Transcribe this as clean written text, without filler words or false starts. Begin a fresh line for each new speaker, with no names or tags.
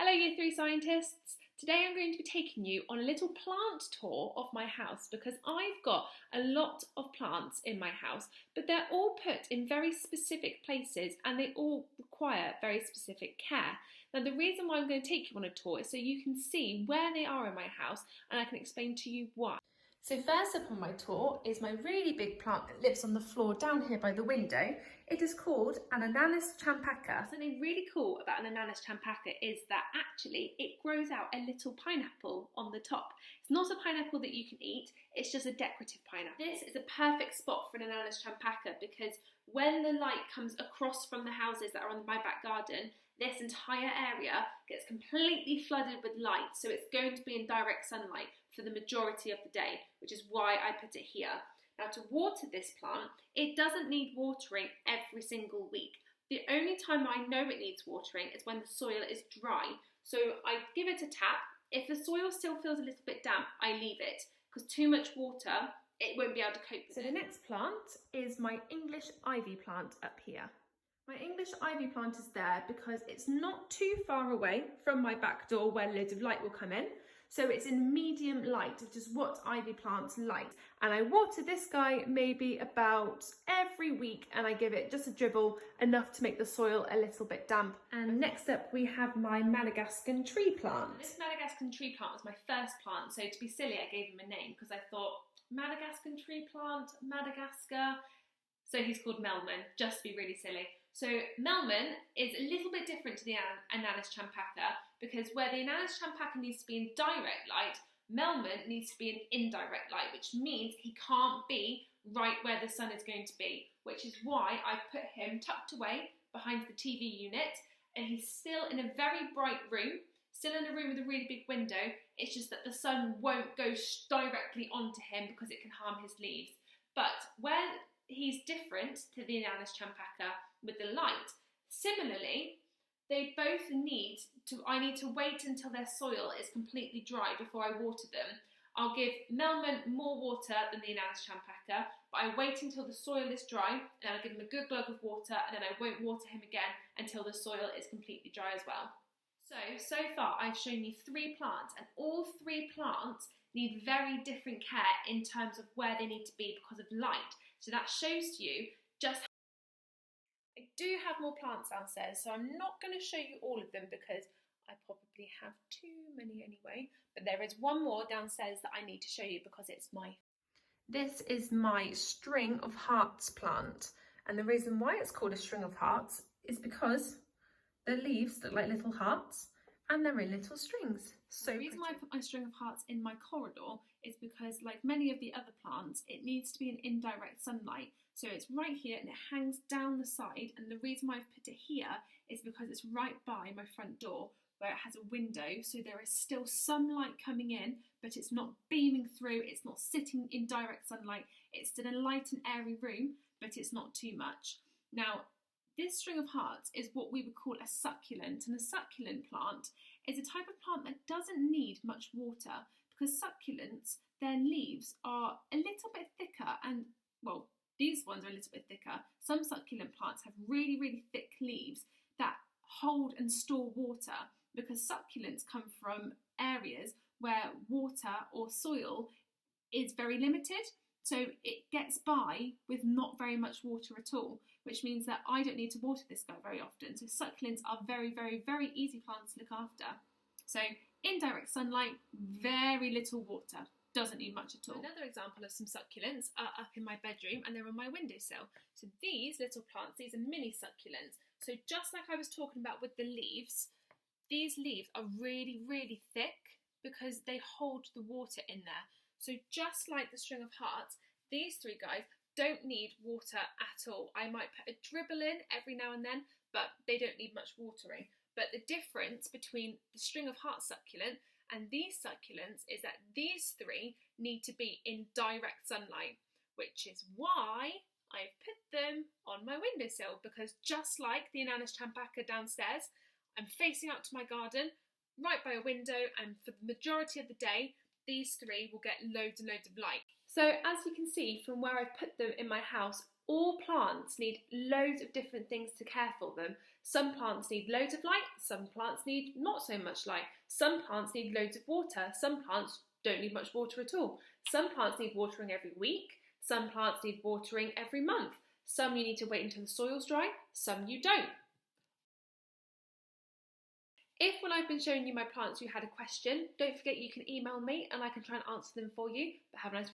Hello Year 3 scientists! Today I'm going to be taking you on a little plant tour of my house because I've got a lot of plants in my house, but they're all put in very specific places and they all require very specific care. Now the reason why I'm going to take you on a tour is so you can see where they are in my house and I can explain to you why. So first up on my tour is my really big plant that lives on the floor down here by the window. It is called an Ananas champaca. Something really cool about an Ananas champaca is that actually it grows out a little pineapple on the top. It's not a pineapple that you can eat, it's just a decorative pineapple. This is a perfect spot for an Ananas champaca because when the light comes across from the houses that are on my back garden, this entire area gets completely flooded with light, so it's going to be in direct sunlight for the majority of the day, which is why I put it here. Now to water this plant, it doesn't need watering every single week. The only time I know it needs watering is when the soil is dry. So I give it a tap. If the soil still feels a little bit damp, I leave it, because too much water, it won't be able to cope with it. So the next plant is my English ivy plant up here. My English ivy plant is there because it's not too far away from my back door where loads of light will come in. So it's in medium light, which is what ivy plants like. And I water this guy maybe about every week and I give it just a dribble, enough to make the soil a little bit damp. And next up we have my Madagascan tree plant. This Madagascan tree plant was my first plant, so to be silly I gave him a name because I thought Madagascan tree plant, Madagascar. So he's called Melman, just to be really silly. So Melman is a little bit different to the Ananas champaca because where the Ananas champaca needs to be in direct light, Melman needs to be in indirect light, which means he can't be right where the sun is going to be, which is why I've put him tucked away behind the TV unit and he's still in a very bright room, still in a room with a really big window. It's just that the sun won't go directly onto him because it can harm his leaves. But where he's different to the Ananas champaca with the light, similarly, they both I need to wait until their soil is completely dry before I water them. I'll give Melman more water than the Ananas champaca, but I wait until the soil is dry, and I'll give him a good glug of water, and then I won't water him again until the soil is completely dry as well. So far I've shown you 3 plants, and all 3 plants need very different care in terms of where they need to be because of light. So that shows you just. I do have more plants downstairs, so I'm not going to show you all of them because I probably have too many anyway. But there is one more downstairs that I need to show you because it's This is my string of hearts plant. And the reason why it's called a string of hearts is because the leaves look like little hearts and they're in little strings. So the reason why I put my string of hearts in my corridor is because, like many of the other plants, it needs to be in indirect sunlight. So it's right here and it hangs down the side, and the reason why I've put it here is because it's right by my front door where it has a window, so there is still some light coming in, but it's not beaming through, it's not sitting in direct sunlight, it's still a light and airy room, but it's not too much. Now, this string of hearts is what we would call a succulent, and a succulent plant is a type of plant that doesn't need much water because succulents, their leaves are a little bit thicker and, well, these ones are a little bit thicker. Some succulent plants have really, really thick leaves that hold and store water because succulents come from areas where water or soil is very limited. So it gets by with not very much water at all, which means that I don't need to water this guy very often. So succulents are very, very, very easy plants to look after. So indirect sunlight, very little water. Doesn't need much at all. Another example of some succulents are up in my bedroom and they're on my windowsill. So these little plants, these are mini succulents. So just like I was talking about with the leaves, these leaves are really, really thick because they hold the water in there. So just like the string of hearts, these 3 guys don't need water at all. I might put a dribble in every now and then, but they don't need much watering. But the difference between the string of hearts succulent and these succulents is that these 3 need to be in direct sunlight, which is why I've put them on my windowsill, because just like the Ananas champaca downstairs, I'm facing out to my garden, right by a window, and for the majority of the day, these 3 will get loads and loads of light. So as you can see from where I've put them in my house, All plants need loads of different things to care for them. Some plants need loads of light, some plants need not so much light. Some plants need loads of water, some plants don't need much water at all. Some plants need watering every week, some plants need watering every month. Some you need to wait until the soil's dry, some you don't. If when I've been showing you my plants you had a question, don't forget you can email me and I can try and answer them for you. But have a nice